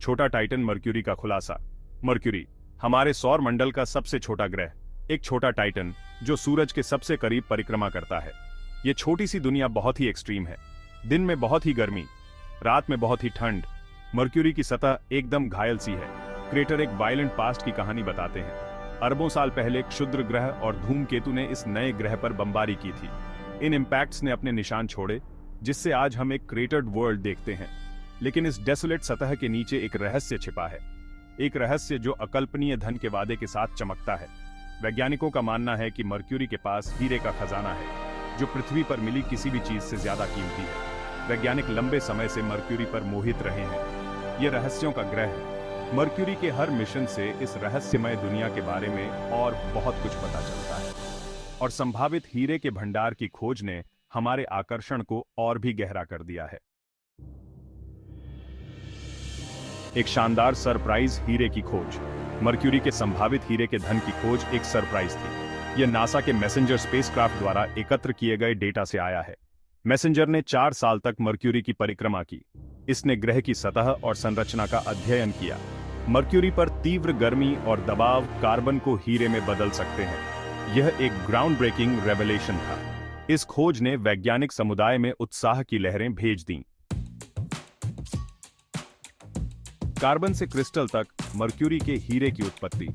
छोटा Titan mercury का खुलासा। मर्क्यूरी हमारे सौर मंडल का सबसे छोटा ग्रह, एक छोटा टाइटन जो सूरज के सबसे करीब परिक्रमा करता है। ये छोटी सी दुनिया बहुत ही एक्सट्रीम है। दिन में बहुत ही गर्मी, रात में बहुत ही ठंड। मर्क्यूरी की सतह एकदम घायल सी है। क्रेटर एक वायलेंट पास्ट की कहानी बताते हैं। अरबों साल पहले क्षुद्र ग्रह और धूमकेतु ने इस नए ग्रह पर बमबारी की थी। इन इम्पैक्ट्स ने अपने निशान छोड़े, जिससे आज हम एक क्रेटर्ड वर्ल्ड देखते हैं। लेकिन इस डेसोलेट सतह के नीचे एक रहस्य छिपा है, एक रहस्य जो अकल्पनीय धन के वादे के साथ चमकता है। वैज्ञानिकों का मानना है कि मर्क्यूरी के पास हीरे का खजाना है, जो पृथ्वी पर मिली किसी भी चीज से ज्यादा कीमती है। वैज्ञानिक लंबे समय से मर्क्यूरी पर मोहित रहे हैं। यह रहस्यों का ग्रह है। मर्क्यूरी के हर मिशन से इस रहस्यमय दुनिया के बारे में और बहुत कुछ पता चलता है, और संभावित हीरे के भंडार की खोज ने हमारे आकर्षण को और भी गहरा कर दिया है। एक शानदार सरप्राइज हीरे की खोज। मर्क्यूरी के संभावित हीरे के धन की खोज एक सरप्राइज थी। यह नासा के मैसेंजर स्पेसक्राफ्ट द्वारा एकत्र किए गए डेटा से आया है। मैसेंजर ने 4 साल तक मर्क्यूरी की परिक्रमा की। इसने ग्रह की सतह और संरचना का अध्ययन किया। मर्क्यूरी पर तीव्र गर्मी और दबाव कार्बन को हीरे में बदल सकते हैं। यह एक ग्राउंड ब्रेकिंग रेवलेशन था। इस खोज ने वैज्ञानिक समुदाय में उत्साह की लहरें भेज दीं। कार्बन से क्रिस्टल तक मर्क्यूरी के हीरे की उत्पत्ति।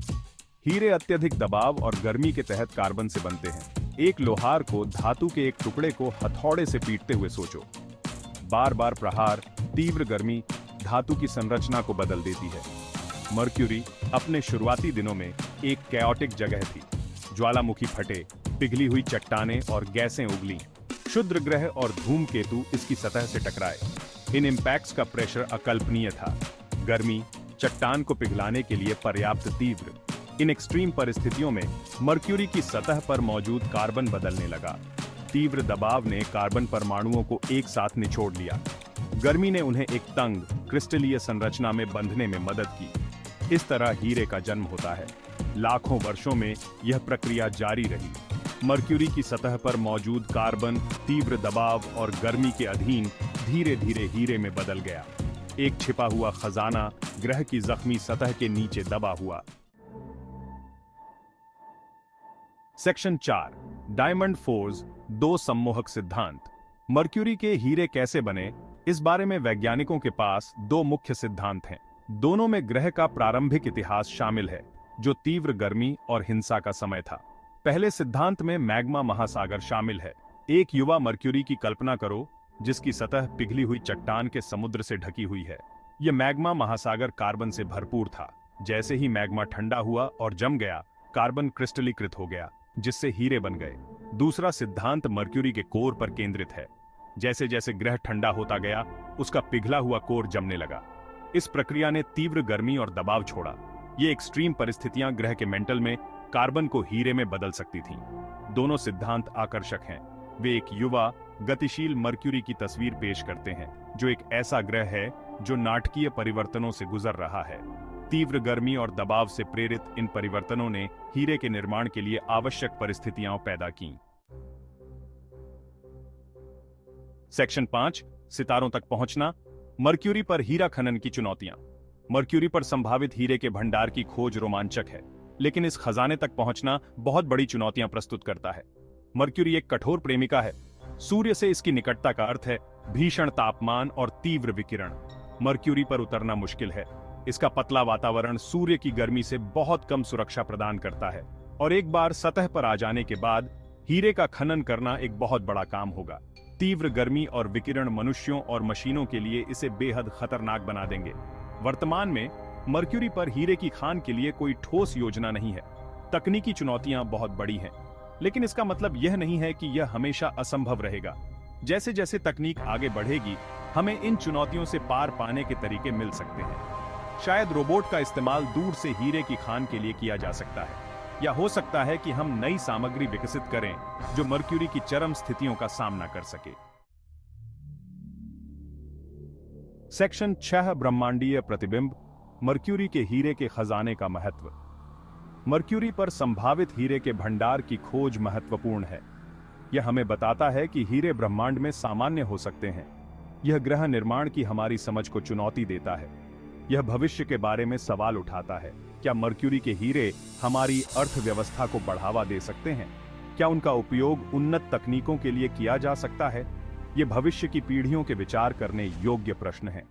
हीरे अत्यधिक दबाव और गर्मी के तहत कार्बन से बनते हैं। एक लोहार को धातु के एक टुकड़े को हथौड़े से पीटते हुए सोचो। बार बार प्रहार, तीव्र गर्मी धातु की संरचना को बदल देती है। मर्क्यूरी अपने शुरुआती दिनों में एक कैओटिक जगह थी। ज्वालामुखी फटे, पिघली हुई चट्टानें और गैसें उगली। क्षुद्र ग्रह और धूमकेतु इसकी सतह से टकराए। इन इम्पैक्ट्स का प्रेशर अकल्पनीय था। गर्मी चट्टान को पिघलाने के लिए पर्याप्त तीव्र। इन एक्सट्रीम परिस्थितियों में मर्क्यूरी की सतह पर मौजूद कार्बन बदलने लगा। तीव्र दबाव ने कार्बन परमाणुओं को एक साथ निचोड़ लिया। गर्मी ने उन्हें एक तंग क्रिस्टलीय संरचना में बंधने में मदद की। इस तरह हीरे का जन्म होता है। लाखों वर्षों में यह प्रक्रिया जारी रही। मर्क्यूरी की सतह पर मौजूद कार्बन तीव्र दबाव और गर्मी के अधीन धीरे धीरे हीरे में बदल गया। एक छिपा हुआ खजाना ग्रह की जख्मी सतह के नीचे दबा हुआ। सेक्शन 4 डायमंड फोर्स, 2 सम्मोहक सिद्धांत। मर्क्यूरी के हीरे कैसे बने, इस बारे में वैज्ञानिकों के पास 2 मुख्य सिद्धांत हैं। दोनों में ग्रह का प्रारंभिक इतिहास शामिल है, जो तीव्र गर्मी और हिंसा का समय था। पहले सिद्धांत में मैग्मा महासागर शामिल है। एक युवा मर्क्यूरी की कल्पना करो, जिसकी सतह पिघली हुई चट्टान के समुद्र से ढकी हुई है। यह मैग्मा महासागर कार्बन से भरपूर था। जैसे ही मैग्मा ठंडा हुआ और जम गया, कार्बन क्रिस्टलीकृत हो गया, जिससे हीरे बन गए। दूसरा सिद्धांत मर्क्यूरी के कोर पर केंद्रित है। जैसे जैसे ग्रह ठंडा होता गया, उसका पिघला हुआ कोर जमने लगा। इस प्रक्रिया ने तीव्र गर्मी और दबाव छोड़ा। ये एक्सट्रीम परिस्थितियां ग्रह के मेंटल में कार्बन को हीरे में बदल सकती थीं। दोनों सिद्धांत आकर्षक हैं। वे एक युवा गतिशील मर्क्यूरी की तस्वीर पेश करते हैं, जो एक ऐसा ग्रह है जो नाटकीय परिवर्तनों से गुजर रहा है। तीव्र गर्मी और दबाव से प्रेरित इन परिवर्तनों ने हीरे के निर्माण के लिए आवश्यक परिस्थितियां पैदा की। सेक्शन 5 सितारों तक पहुंचना। मर्क्यूरी पर हीरा खनन की चुनौतियां। मर्क्यूरी पर संभावित हीरे के भंडार की खोज रोमांचक है, लेकिन इस खजाने तक पहुंचना बहुत बड़ी चुनौतियां प्रस्तुत करता है। मर्क्यूरी एक कठोर प्रेमिका है। सूर्य से इसकी निकटता का अर्थ है भीषण तापमान और तीव्र विकिरण। मर्क्यूरी पर उतरना मुश्किल है। इसका पतला वातावरण सूर्य की गर्मी से बहुत कम सुरक्षा प्रदान करता है, और एक बार सतह पर आ जाने के बाद हीरे का खनन करना एक बहुत बड़ा काम होगा। तीव्र गर्मी और विकिरण मनुष्यों और मशीनों के लिए इसे बेहद खतरनाक बना देंगे। वर्तमान में मर्क्यूरी पर हीरे की खान के लिए कोई ठोस योजना नहीं है। तकनीकी चुनौतियां बहुत बड़ी हैं, लेकिन इसका मतलब यह नहीं है कि यह हमेशा असंभव रहेगा। जैसे जैसे तकनीक आगे बढ़ेगी, हमें इन चुनौतियों से पार पाने के तरीके मिल सकते हैं। शायद रोबोट का इस्तेमाल दूर से हीरे की खान के लिए किया जा सकता है, या हो सकता है कि हम नई सामग्री विकसित करें जो मर्क्यूरी की चरम स्थितियों का सामना कर सके। सेक्शन 6 ब्रह्मांडीय प्रतिबिंब। मर्क्यूरी के हीरे के खजाने का महत्व। मर्क्यूरी पर संभावित हीरे के भंडार की खोज महत्वपूर्ण है। यह हमें बताता है कि हीरे ब्रह्मांड में सामान्य हो सकते हैं। यह ग्रह निर्माण की हमारी समझ को चुनौती देता है। यह भविष्य के बारे में सवाल उठाता है। क्या मर्क्यूरी के हीरे हमारी अर्थव्यवस्था को बढ़ावा दे सकते हैं? क्या उनका उपयोग उन्नत तकनीकों के लिए किया जा सकता है? ये भविष्य की पीढ़ियों के विचार करने योग्य प्रश्न हैं।